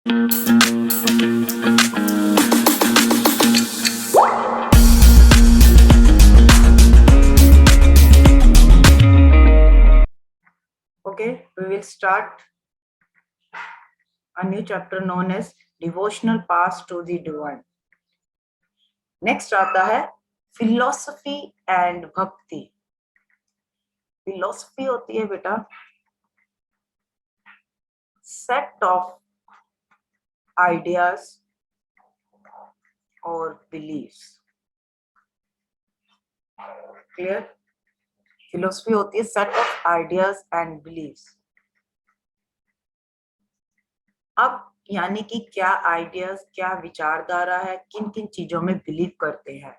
Okay, we will start a new chapter known as Devotional Path to the Divine. Next आता है philosophy and भक्ति. Philosophy होती है बेटा set of ideas or beliefs. Clear? Philosophy होती है set of ideas and beliefs. अब यानी कि क्या आइडियाज, क्या विचारधारा है, किन किन चीजों में बिलीव करते हैं.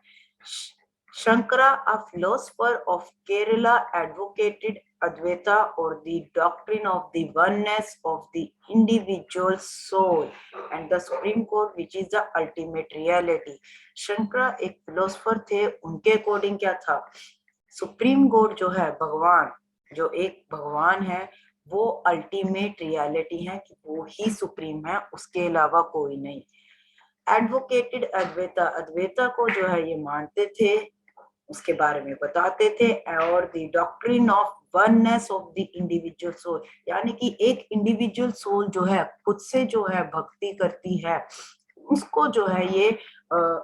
Shankara, a philosopher of Kerala, advocated Advaita or the doctrine of the oneness of the individual soul and the supreme God, which is the ultimate reality. Shankara एक फिलोसफर थे, उनके अकॉर्डिंग क्या था, सुप्रीम गॉड जो है भगवान, जो एक भगवान है वो अल्टीमेट रियलिटी है कि वो ही सुप्रीम है, उसके अलावा कोई नहीं. एडवोकेटेड अद्वैता, अद्वैता को जो है ये मानते थे, उसके बारे में बताते थे. और the doctrine of oneness of the individual soul, यानी कि एक इंडिविजुअल सोल जो है खुद से जो है भक्ति करती है, उसको जो है ये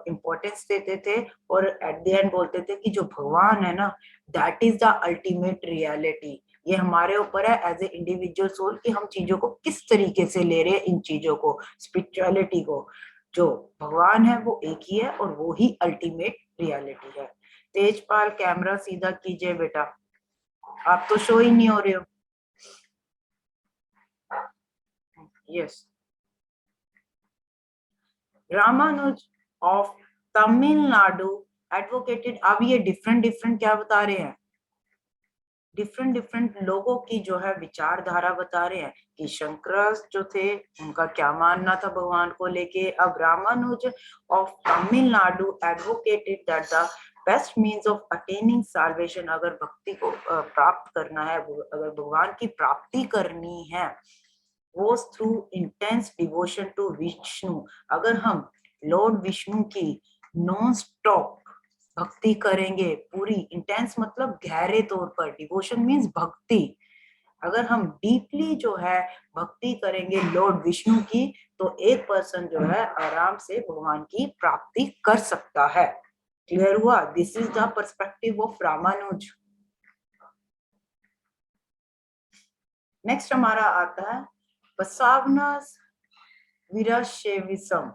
इम्पोर्टेंस देते थे. और एट द एंड बोलते थे कि जो भगवान है ना, that is the ultimate reality. ये हमारे ऊपर है एज ए इंडिविजुअल सोल कि हम चीजों को किस तरीके से ले रहे हैं, इन चीजों को, स्पिरिचुअलिटी को. जो भगवान है वो एक ही है और वो ही अल्टीमेट रियलिटी है. तेजपाल कैमरा सीधा कीजिए बेटा, आप तो शो ही नहीं हो रहे हो. Yes. Ramanuja of Tamil Nadu advocated. अब ये डिफरेंट क्या बता रहे हैं, डिफरेंट लोगों की जो है विचारधारा बता रहे हैं कि शंकर जो थे उनका क्या मानना था भगवान को लेके. अब Ramanuja of Tamil Nadu advocated that the best means of attaining salvation, अगर भक्ति को प्राप्त करना है, अगर भगवान की प्राप्ति करनी है, वो through intense devotion to Vishnu. अगर हम लॉर्ड विष्णु की नॉन स्टॉप भक्ति करेंगे, पूरी इंटेंस मतलब गहरे तौर पर, डिवोशन मीन्स भक्ति, अगर हम डीपली जो है भक्ति करेंगे लॉर्ड विष्णु की, तो एक पर्सन जो है आराम से भगवान की प्राप्ति कर सकता है. क्लियर हुआ? This is the perspective of Ramanuja. Next हमारा आता है Basavanna's Virashaivism.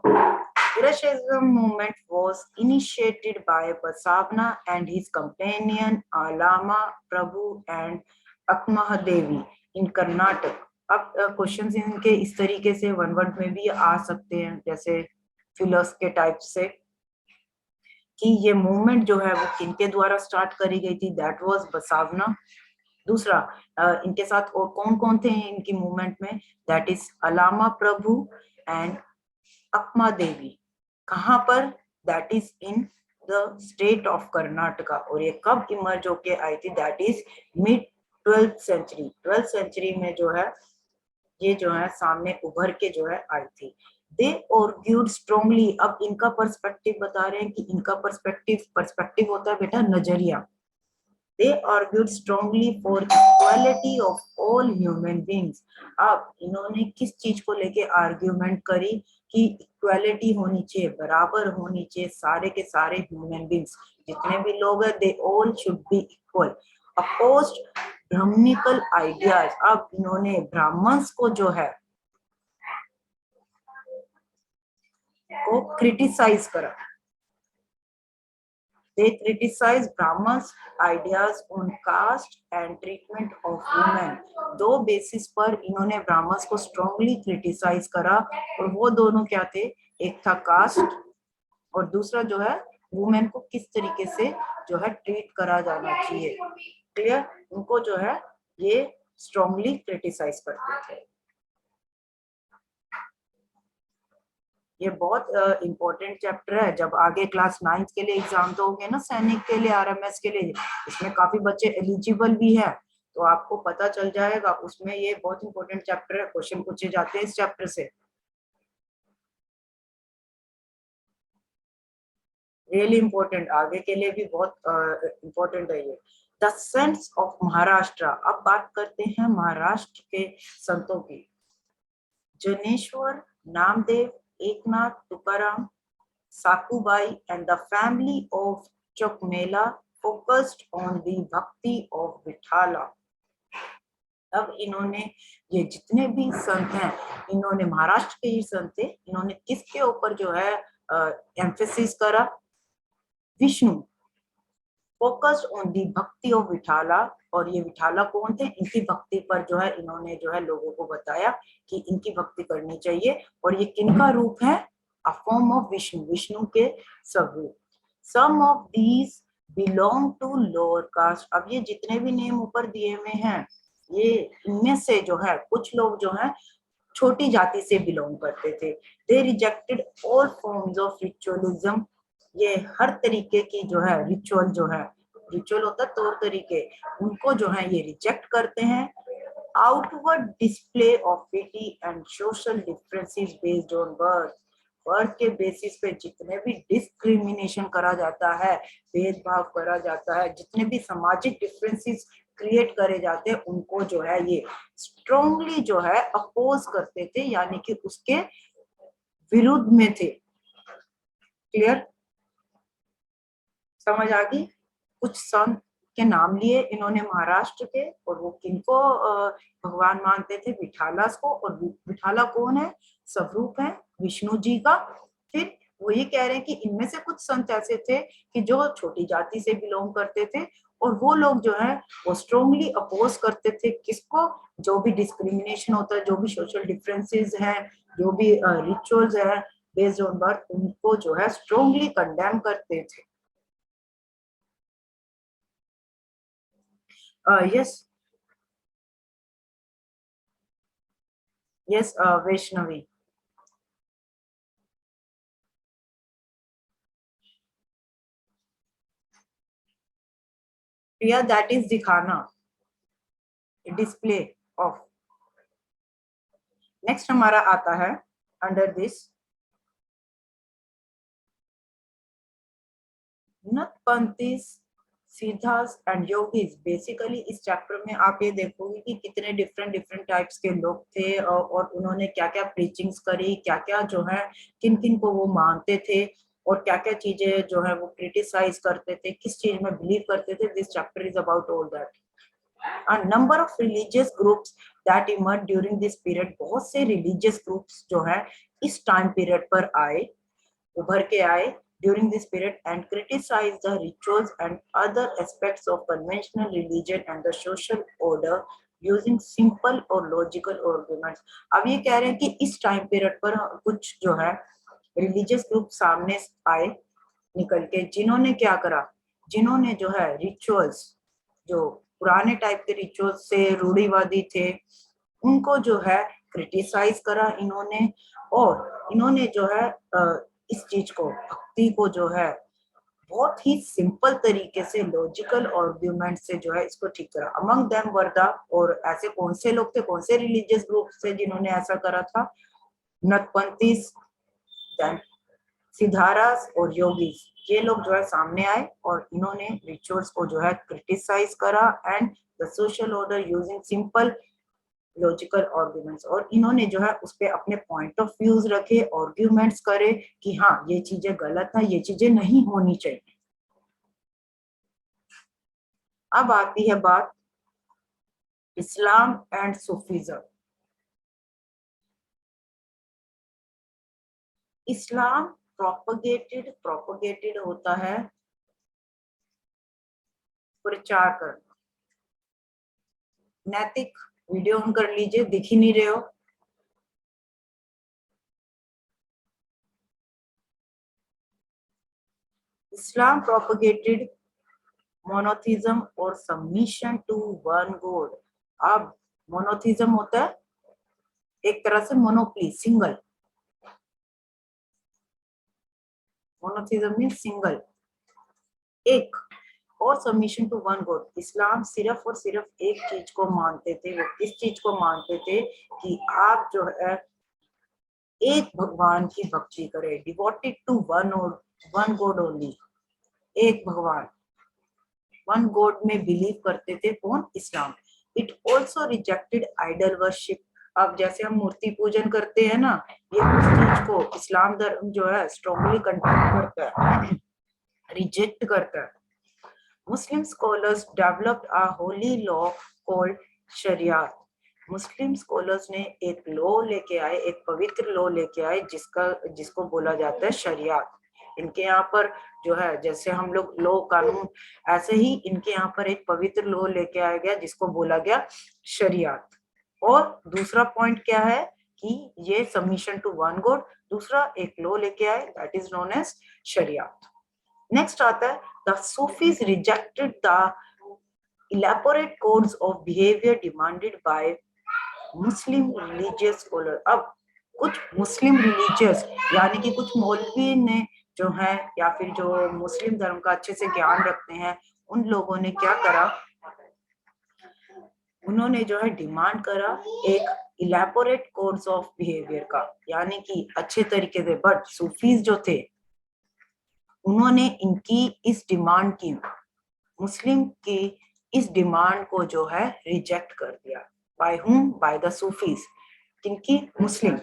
Virashaivism movement was initiated by Basavana and his companion Alama Prabhu and Akmahadevi in Karnataka. अब क्वेश्चंस इनके इस तरीके से वन वर्ड में भी आ सकते हैं, जैसे फिलर्स के टाइप से, कि ये मूवमेंट जो है वो किनके द्वारा स्टार्ट करी गई थी. That was Basavanna. दूसरा, इनके साथ और कौन कौन थे इनकी मूवमेंट में, that is Allama Prabhu and Akkama Devi. कहाँ पर, that is in the state of Karnataka. और ये कब इमर्ज होके आई थी, that is mid 12th century. 12th century में जो है ये जो है सामने उभर के जो है आई थी. दे आर्ग्यूड स्ट्रांगली. अब इनका पर्सपेक्टिव बता रहे हैं कि इनका पर्सपेक्टिव होता है बेटा नजरिया. They argued strongly for equality of all human beings. अब इन्होंने किस चीज को लेके आर्ग्यूमेंट करी कि इक्वालिटी होनी चाहिए, बराबर होनी चाहिए सारे के सारे ह्यूमन बींग्स, जितने भी लोग हैं, they all should be equal. Opposed Brahmanical ideas. अब इन्होंने ब्राह्मण्स को जो है को क्रिटिसाइज करा. They criticize Brahma's ideas on caste and treatment of women. दो बेसिस पर इन्होंने ब्राह्मण्स को स्ट्रांगली क्रिटिसाइज करा, और वो दोनों क्या थे, एक था कास्ट और दूसरा जो है वुमेन को किस तरीके से जो है ट्रीट करा जाना चाहिए. क्लियर? उनको जो है ये स्ट्रांगली क्रिटिसाइज करते थे. ये बहुत इम्पोर्टेंट चैप्टर है. जब आगे क्लास 9th के लिए एग्जाम तो होंगे ना, सैनिक के लिए, आरएमएस के लिए, इसमें काफी बच्चे एलिजिबल भी है, तो आपको पता चल जाएगा. उसमें ये बहुत इंपॉर्टेंट चैप्टर है, क्वेश्चन पूछे जाते हैं इस चैप्टर से. रियली इंपॉर्टेंट, आगे के लिए भी बहुत इंपॉर्टेंट है ये। द सेंट्स ऑफ महाराष्ट्र, अब बात करते हैं महाराष्ट्र के संतों की। Janeshwar, Namdev, Eknath, Tukaram, साकूबाई and the family of Chokmela focused on the bhakti of Vithala. अब इन्होंने, ये जितने भी संत हैं, इन्होंने महाराष्ट्र के ही संत थे, इन्होंने किसके ऊपर जो है एम्फेसिस करा? विष्णु। फोकस्ड ऑन दी भक्ति ऑफ विठाला, और ये विठाला कौन थे? इनकी भक्ति पर जो है इन्होंने जो है लोगों को बताया कि इनकी भक्ति करनी चाहिए। और ये किनका रूप है? A form of Vishnu, Vishnu के स्वरूप। Some of these belong to lower caste, अब ये जितने भी नेम ऊपर दिए हुए हैं, ये इनमें से जो है कुछ लोग जो है छोटी जाति से बिलोंग करते थे। They rejected all forms of ritualism, ये हर तरीके की जो है रिचुअल, जो है रिचुअल होता है तौर तरीके, उनको जो है ये रिजेक्ट करते हैं। Outward display of piety and social differences based on birth, birth के बेसिस पे जितने भी डिस्क्रिमिनेशन करा जाता है, भेदभाव करा जाता है, जितने भी सामाजिक डिफरेंसेस क्रिएट करे जाते हैं, उनको जो है ये स्ट्रॉन्गली जो है अपोज करते थे, यानी कि उसके विरुद्ध में थे। क्लियर, समझ आ गई? कुछ संत के नाम लिए इन्होंने महाराष्ट्र के, और वो किनको भगवान मानते थे? विठालास को। और विठाला कौन है? स्वरूप है विष्णु जी का। फिर वो ये कह रहे हैं कि इनमें से कुछ संत ऐसे थे कि जो छोटी जाति से बिलोंग करते थे, और वो लोग जो है वो स्ट्रॉन्गली अपोज करते थे किसको? जो भी डिस्क्रिमिनेशन होता है, जो भी सोशल डिफरेंसेस हैं, जो भी रिचुअल्स है बेस्ड ऑन बर्थ, उनको जो है स्ट्रॉन्गली कंडेम करते थे। Yes, yes, Vaishnavi. Priya, that is दिखाना, डिस्प्ले ऑफ। नेक्स्ट हमारा आता है under this Nathpanthis, Siddhas and yogis. Basically इस चैप्टर में आप ये देखोगे कि कितने डिफरेंट डिफरेंट टाइप्स के लोग थे, और उन्होंने क्या क्या प्रीचिंग्स करी, क्या क्या जो है किन किन को वो मानते थे, और क्या क्या चीजें जो है वो क्रिटिसाइज करते थे, किस चीज में बिलीव करते थे। This chapter is about all that. A number of religious groups that emerged during this period, बहुत से religious groups जो है इस time period पर आए, उभर के आए during this period, and criticized the rituals and other aspects of conventional religion and the social order using simple or logical arguments. अब ये कह रहे हैं कि इस time period पर कुछ जो है religious group सामने आए निकल के, जिन्होंने क्या करा? जिन्होंने जो है रिचुअल्स, जो पुराने टाइप के रिचुअल्स से रूढ़िवादी थे, उनको जो है क्रिटिसाइज करा इन्होंने, और इन्होंने जो है इस चीज को, भक्ति को जो है बहुत ही सिंपल तरीके से लॉजिकल आर्ग्यूमेंट से जो है इसको ठीक करा। अमंग देम वर्दा, और ऐसे कौन से लोग थे, कौन से रिलीजियस ग्रुप से जिन्होंने ऐसा करा था? नतपंथीज, सिद्धारास और योगीज, ये लोग जो है सामने आए, और इन्होंने रिचुअल्स को जो है क्रिटिसाइज करा and the social order using simple logical arguments, और इन्होंने जो है उस पे अपने पॉइंट ऑफ व्यूज रखे, आर्ग्यूमेंट्स करे कि हाँ ये चीजें गलत है, ये चीजें नहीं होनी चाहिए। अब आती है बात इस्लाम एंड सूफीज्म। इस्लाम प्रोपोगेटेड होता है प्रचार करना। नैतिक, वीडियो ऑन कर लीजिए, दिख ही नहीं रहे हो। इस्लाम प्रोपोगेटेड मोनोथिज्म और सबमिशन टू वन गॉड। अब मोनोथिज्म होता है एक तरह से monopoly, single. Monotheism mean single, एक, और सबमिशन टू वन गॉड। इस्लाम सिर्फ और सिर्फ एक चीज को मानते थे। वो किस चीज को मानते थे? कि आप जो है एक भगवान की भक्ति करे, devoted to one god only, एक भगवान, वन गॉड में बिलीव करते थे। कौन? Islam. It also rejected idol worship. अब जैसे हम मूर्ति पूजन करते हैं ना, ये उस चीज को इस्लाम धर्म जो है स्ट्रॉन्गली कंडेम करता है, रिजेक्ट करता है। Muslim scholars developed a holy law called Shariat. Muslim scholars ने एक लॉ लेके आए, एक पवित्र लॉ लेके आए जिसको बोला जाता है शरियत। इनके यहाँ पर जो है, जैसे हम लोग लॉ कानून, ऐसे ही इनके यहाँ पर एक पवित्र लॉ लेके आया गया जिसको बोला गया शरियत। और दूसरा पॉइंट क्या है कि ये सबमिशन टू वन गॉड, दूसरा एक लॉ लेके आए that is known as Shariat. Next आता है the Sufis rejected the elaborate codes of behavior demanded by Muslim religious scholar. अब कुछ मुस्लिम रिलीजियस यानी कि कुछ मौलवी ने जो है, या फिर जो मुस्लिम धर्म का अच्छे से ज्ञान रखते हैं, उन लोगों ने क्या करा, उन्होंने जो है डिमांड करा एक इलेबोरेट कोड्स ऑफ बिहेवियर का, यानी कि अच्छे तरीके से। बट सूफीज जो थे उन्होंने इनकी इस डिमांड की, मुस्लिम की इस डिमांड को जो है रिजेक्ट कर दिया। By whom? By the Sufis. किनकी? मुस्लिम।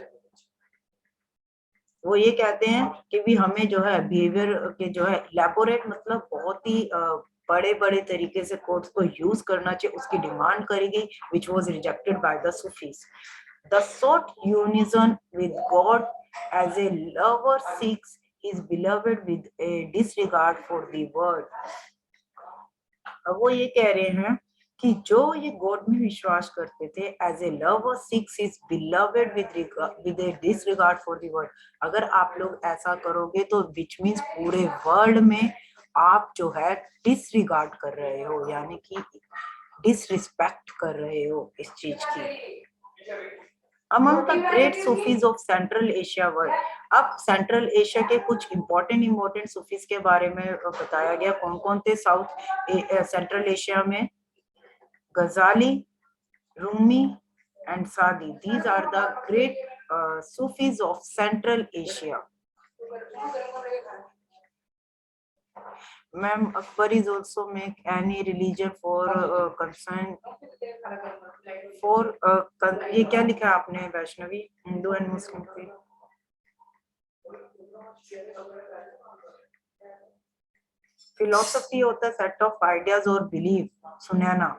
वो ये कहते हैं कि भी हमें जो है बिहेवियर के जो है इलेबोरेट, मतलब बहुत ही बड़े बड़े तरीके से कोड्स को यूज करना चाहिए, उसकी डिमांड करी गई, which was rejected by the Sufis. The sought union with God as a lover seeks his beloved with a disregard for the world। अब वो ये कह रहे हैं कि जो ये गॉड में विश्वास करते थे, as a lover seeks his beloved with a disregard for the world. अगर आप लोग ऐसा करोगे तो विच मीन्स पूरे वर्ल्ड में आप जो है डिसरिगार्ड कर रहे हो, यानी कि डिसरिस्पेक्ट कर रहे हो इस चीज की। Among the great Sufis of Central Asia were, अब सेंट्रल एशिया के कुछ इम्पोर्टेंट सूफीज के बारे में बताया गया। कौन कौन थे सेंट्रल एशिया में? Ghazali, Rumi and Saadi. These are the great Sufis of Central Asia. Ma'am, Akbar is also make any religion for concern for ये क्या लिखा है आपने वैष्णवी? हिंदू एंड मुस्लिम की फिलोसफी होता है सेट ऑफ आइडियाज और बिलीफ। सुनैना,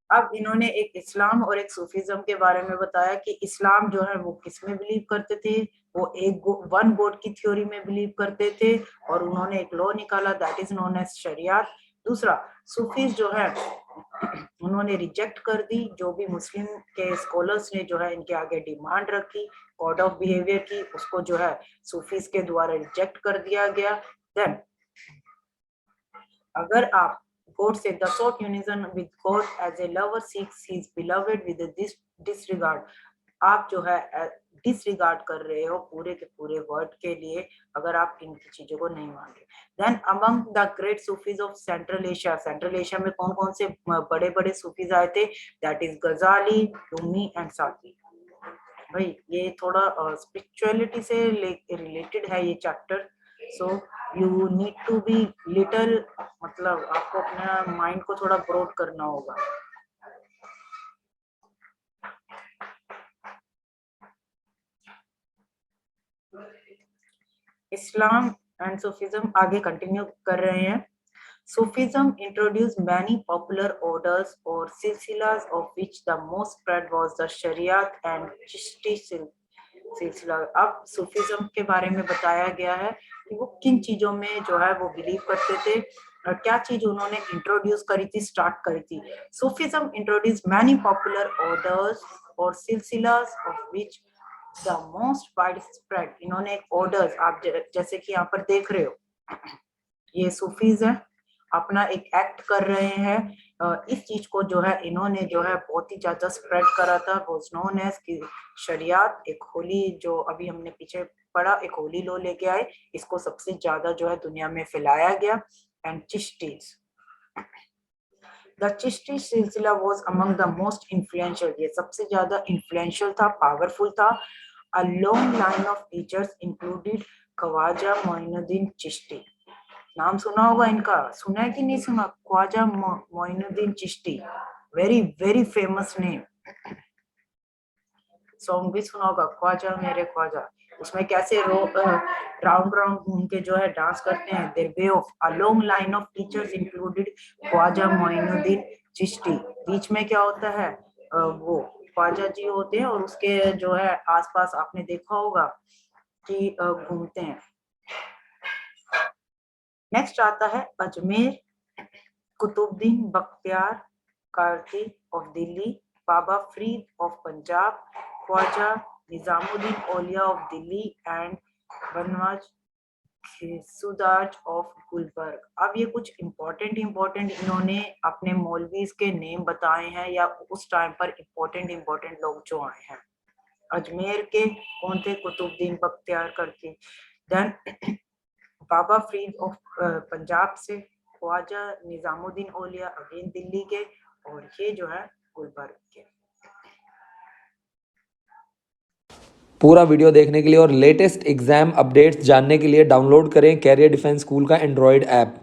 अब इन्होंने एक इस्लाम और एक सूफीज्म के बारे में बताया कि इस्लाम जो है वो किस में बिलीव करते थे, वो एक वन गॉड की थ्योरी में बिलीव करते थे, और उन्होंने एक लॉ निकाला दैट इज नोन एज शरियत। दूसरा, सूफीज जो है उन्होंने रिजेक्ट कर दी, जो भी मुस्लिम के स्कॉलर्स ने जो है इनके आगे डिमांड रखी कोड ऑफ बिहेवियर की, उसको जो है सूफीज के द्वारा रिजेक्ट कर दिया गया। देन अगर आप God said the sought union with God as a lover seeks his beloved with a disregard। आप जो है डिसरिगार्ड कर रहे हो पूरे के पूरे वर्ड के लिए, अगर आप इनकी चीजों को नहीं मान रहे। Then among the great Sufis of Central Asia, Central Asia में कौन कौन से बड़े बड़े सूफीज आए थे? दैट इज गजाली, रूमी एंड सादी। भाई ये थोड़ा स्पिरिचुअलिटी से रिलेटेड है ये chapter, so you need to be little, मतलब आपको अपना माइंड को थोड़ा ब्रॉड करना होगा। इस्लाम एंड सूफीज्म आगे कंटिन्यू कर रहे हैं। Sufism introduced many popular orders or silsilas, of which the most spread was the Shariat and Chishti सिलसिला। अब सूफीज्म के बारे में बताया गया है कि वो किन चीजों में जो है वो बिलीव करते थे, और क्या चीज उन्होंने इंट्रोड्यूस करी थी, स्टार्ट करी थी। Sufism introduce many popular orders और silsilas, of which the most wide spread. इन्होंने एक ऑर्डर्स, आप जैसे कि यहाँ पर देख रहे हो, ये सूफीज है, अपना एक एक्ट कर रहे हैं। इस चीज को जो है इन्होंने जो है बहुत ही ज्यादा स्प्रेड करा था, वाज नोन एज कि शरियत। एक होली जो अभी हमने पीछे पढ़ा, एक होली लॉ लेके आए, इसको सबसे ज्यादा जो है दुनिया में फैलाया गया। And चिश्तीज, the Chishti silsila was among the most influential, ये सबसे ज्यादा इन्फ्लुएंशियल था, पावरफुल था। A long line of teachers included Khwaja Moinuddin Chishti. नाम सुना होगा इनका, सुना है कि नहीं सुना? Khwaja Moinuddin Chishti, very very famous name. Song भी सुना होगा, ख्वाजा मेरे ख्वाजा। उसमें कैसे राउंड राउंड घूम के जो है डांस करते हैं। There were of a long line of teachers included Khwaja Moinuddin Chishti. बीच में क्या होता है, वो ख्वाजा जी होते हैं और उसके जो है आसपास आपने देखा होगा कि घूमते हैं। नेक्स्ट आता है Ajmer Qutbuddin Bakhtiyar Kaki of Delhi, Baba Farid of Punjab, Khwaja Nizamuddin Auliya of Delhi and Banwaz Sudaz of Gulbarga. अब ये कुछ इम्पोर्टेंट इन्होंने अपने मौलवीज के नेम बताए हैं, या उस टाइम पर इम्पोर्टेंट लोग जो आए हैं। अजमेर के कौन थे? कुतुबुद्दीन बख्तियार करके। देन बाबा फरीद ऑफ पंजाब से, ख्वाजा निजामुद्दीन औलिया अगेन दिल्ली के, और ये जो है गुलबर्ग के। पूरा वीडियो देखने के लिए और लेटेस्ट एग्जाम अपडेट्स जानने के लिए डाउनलोड करें कैरियर डिफेंस स्कूल का एंड्रॉयड ऐप।